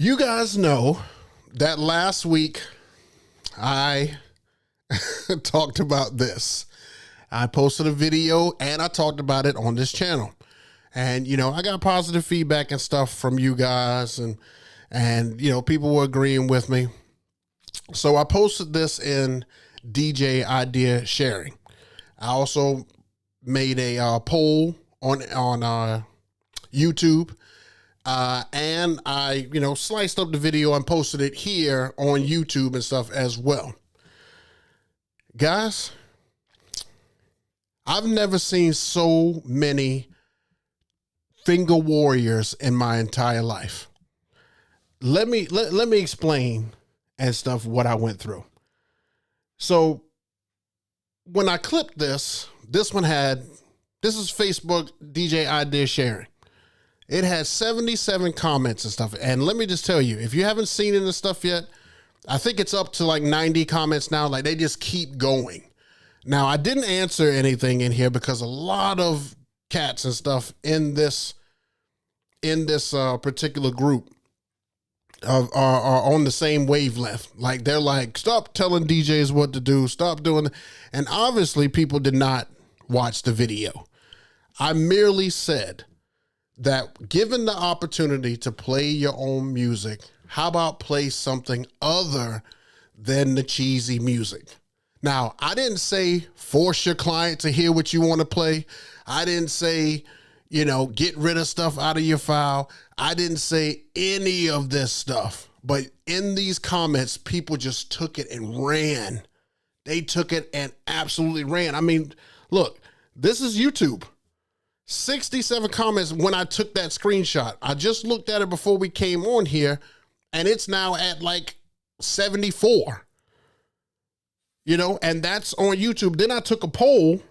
You guys know that last week I talked about this. I posted a video and I talked about it on this channel. And, I got positive feedback and stuff from you guys and people were agreeing with me. So I posted this in DJ idea sharing. I also made a poll on YouTube. And I, sliced up the video and posted it here on YouTube and stuff as well. Guys, I've never seen so many finger warriors in my entire life. Let me explain and stuff what I went through. So when I clipped this is Facebook DJ idea sharing. It has 77 comments and stuff. And let me just tell you, if you haven't seen it and stuff yet, I think it's up to like 90 comments now. Like they just keep going. Now, I didn't answer anything in here because a lot of cats and stuff in this particular group are on the same wavelength. Like they're like, stop telling DJs what to do. Stop doing it. And obviously people did not watch the video. I merely said that given the opportunity to play your own music, how about play something other than the cheesy music? Now, I didn't say force your client to hear what you want to play. I didn't say, get rid of stuff out of your file. I didn't say any of this stuff. But in these comments, people just took it and ran. They took it and absolutely ran. I mean, look, this is YouTube. 67 comments when I took that screenshot. I just looked at it before we came on here, and it's now at like 74. And that's on YouTube. Then I took a poll,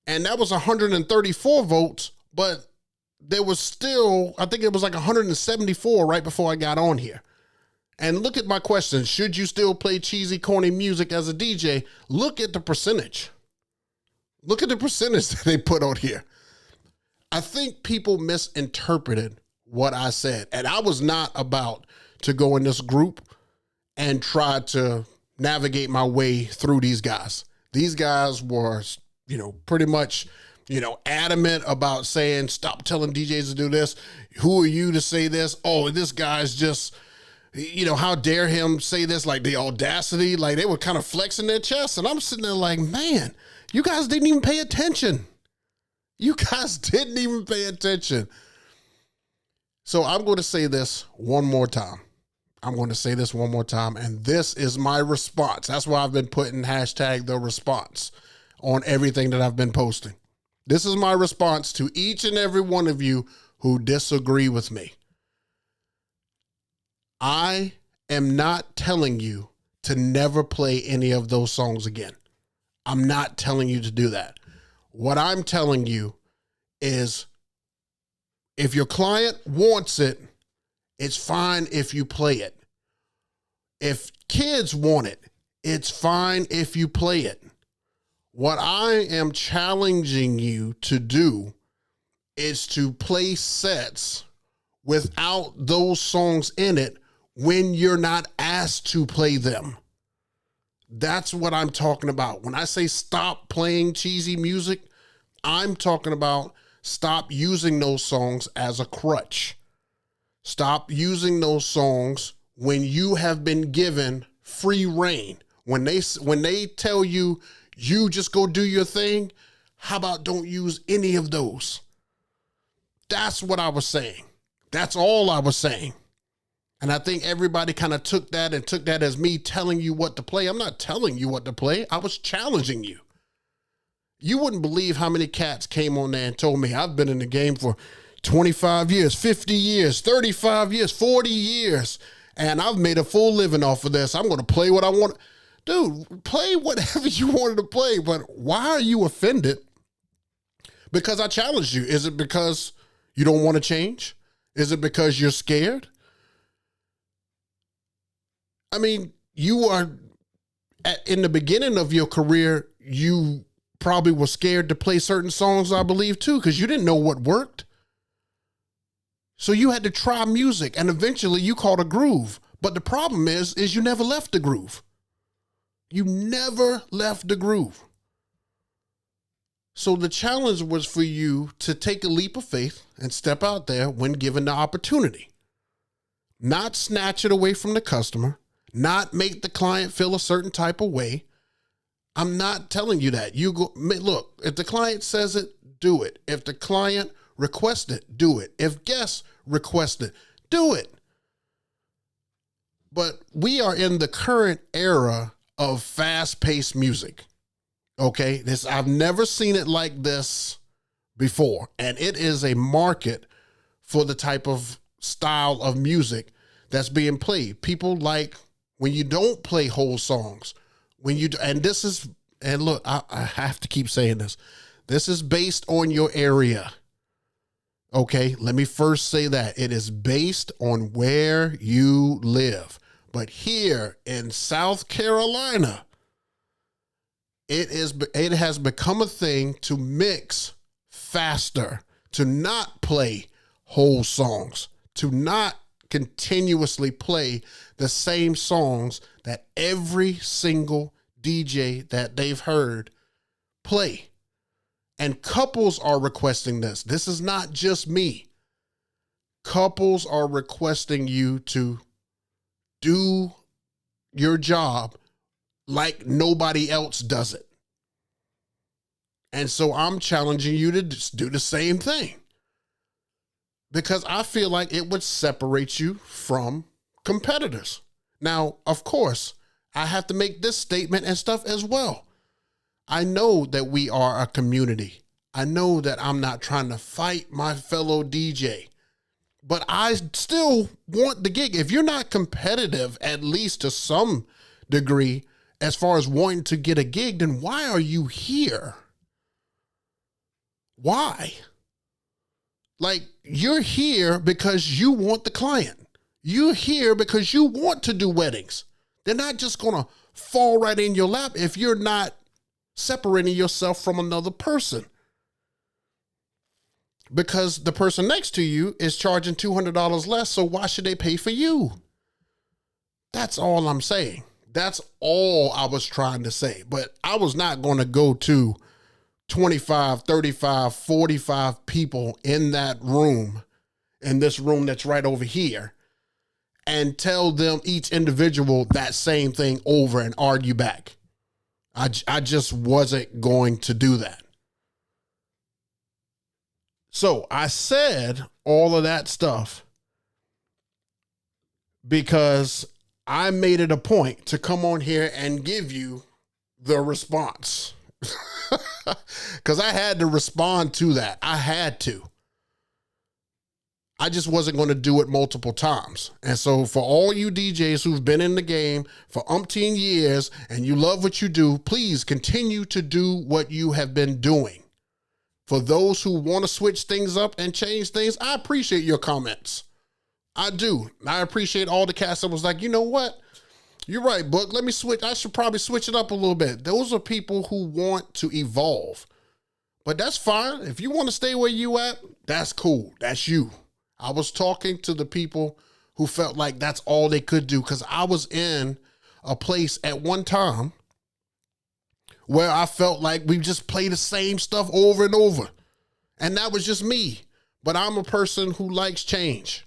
and that was 134 votes, but there was still, I think it was like 174 right before I got on here. And look at my question. Should you still play cheesy, corny music as a DJ? Look at the percentage. Look at the percentage that they put on here. I think people misinterpreted what I said. And I was not about to go in this group and try to navigate my way through these guys. These guys were, pretty much, adamant about saying, stop telling DJs to do this. Who are you to say this? Oh, this guy's just, how dare him say this? Like the audacity, like they were kind of flexing their chest. And I'm sitting there like, man, you guys didn't even pay attention. You guys didn't even pay attention. So I'm going to say this one more time. And this is my response. That's why I've been putting hashtag the response on everything that I've been posting. This is my response to each and every one of you who disagree with me. I am not telling you to never play any of those songs again. I'm not telling you to do that. What I'm telling you is if your client wants it, it's fine if you play it. If kids want it, it's fine if you play it. What I am challenging you to do is to play sets without those songs in it when you're not asked to play them. That's what I'm talking about. When I say stop playing cheesy music, I'm talking about stop using those songs as a crutch. Stop using those songs when you have been given free reign. When they tell you, you just go do your thing, how about don't use any of those? That's what I was saying. That's all I was saying. And I think everybody kind of took that as me telling you what to play. I'm not telling you what to play. I was challenging you. You wouldn't believe how many cats came on there and told me I've been in the game for 25 years, 50 years, 35 years, 40 years, and I've made a full living off of this. I'm going to play what I want. Dude, play whatever you wanted to play, but why are you offended? Because I challenged you. Is it because you don't want to change? Is it because you're scared? I mean, you are, in the beginning of your career, you probably were scared to play certain songs, I believe, too, because you didn't know what worked. So you had to try music, and eventually you caught a groove. But the problem is you never left the groove. You never left the groove. So the challenge was for you to take a leap of faith and step out there when given the opportunity. Not snatch it away from the customer, not make the client feel a certain type of way. I'm not telling you that. You go, look, if the client says it, do it. If the client requests it, do it. If guests request it, do it. But we are in the current era of fast-paced music. Okay, I've never seen it like this before. And it is a market for the type of style of music that's being played. People like when you don't play whole songs, and look, I have to keep saying this. This is based on your area. Okay, let me first say that it is based on where you live. But here in South Carolina, it has become a thing to mix faster, to not play whole songs, to not continuously play the same songs that every single DJ that they've heard play. And couples are requesting this. This is not just me. Couples are requesting you to do your job like nobody else does it. And so I'm challenging you to just do the same thing, because I feel like it would separate you from competitors. Now, of course, I have to make this statement and stuff as well. I know that we are a community. I know that I'm not trying to fight my fellow DJ, but I still want the gig. If you're not competitive, at least to some degree, as far as wanting to get a gig, then why are you here? Why? Like, you're here because you want the client. You're here because you want to do weddings. They're not just going to fall right in your lap if you're not separating yourself from another person. Because the person next to you is charging $200 less, so why should they pay for you? That's all I'm saying. That's all I was trying to say. But I was not going to go to 25, 35, 45 people in that room, in this room that's right over here, and tell them each individual that same thing over and argue back. I just wasn't going to do that. So I said all of that stuff because I made it a point to come on here and give you the response. Because I had to respond to that. I had to. I just wasn't going to do it multiple times. And so for all you DJs who've been in the game for umpteen years and you love what you do, please continue to do what you have been doing. For those who want to switch things up and change things, I appreciate your comments. I do. I appreciate all the cats that was like, you know what? You're right, Book. Let me switch. I should probably switch it up a little bit. Those are people who want to evolve. But that's fine. If you want to stay where you at, that's cool. That's you. I was talking to the people who felt like that's all they could do, because I was in a place at one time where I felt like we just play the same stuff over and over. And that was just me. But I'm a person who likes change.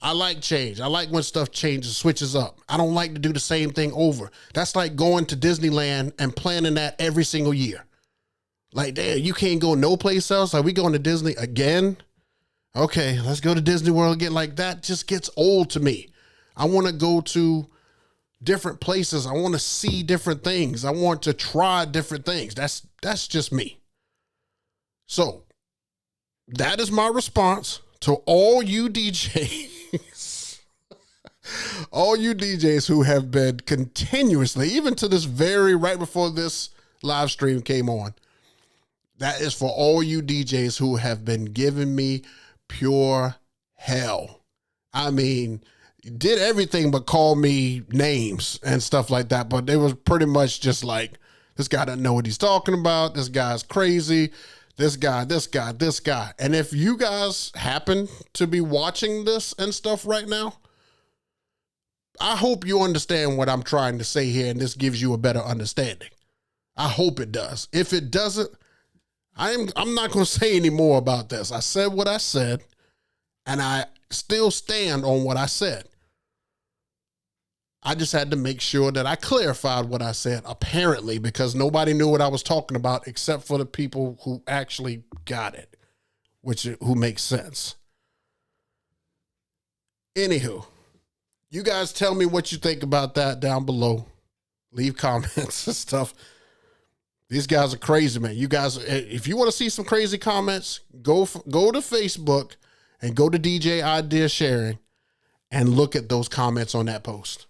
I like change. I like when stuff changes, switches up. I don't like to do the same thing over. That's like going to Disneyland and planning that every single year. Like, damn, you can't go no place else? Like, we going to Disney again? Okay, let's go to Disney World again. Like, that just gets old to me. I want to go to different places. I want to see different things. I want to try different things. That's just me. So that is my response to all you DJs, all you DJs who have been continuously, even to this very right before this live stream came on. That is for all you DJs who have been giving me pure hell. I mean, did everything but call me names and stuff like that. But they was pretty much just like, this guy doesn't know what he's talking about. This guy's crazy. this guy, this guy, this guy. And if you guys happen to be watching this and stuff right now, I hope you understand what I'm trying to say here, and this gives you a better understanding. I hope it does. If it doesn't, I'm not going to say any more about this. I said what I said, and I still stand on what I said. I just had to make sure that I clarified what I said, apparently, because nobody knew what I was talking about except for the people who actually got it, who makes sense. Anywho, you guys tell me what you think about that down below. Leave comments and stuff. These guys are crazy, man. You guys, if you want to see some crazy comments, go to Facebook and go to DJ Idea Sharing and look at those comments on that post.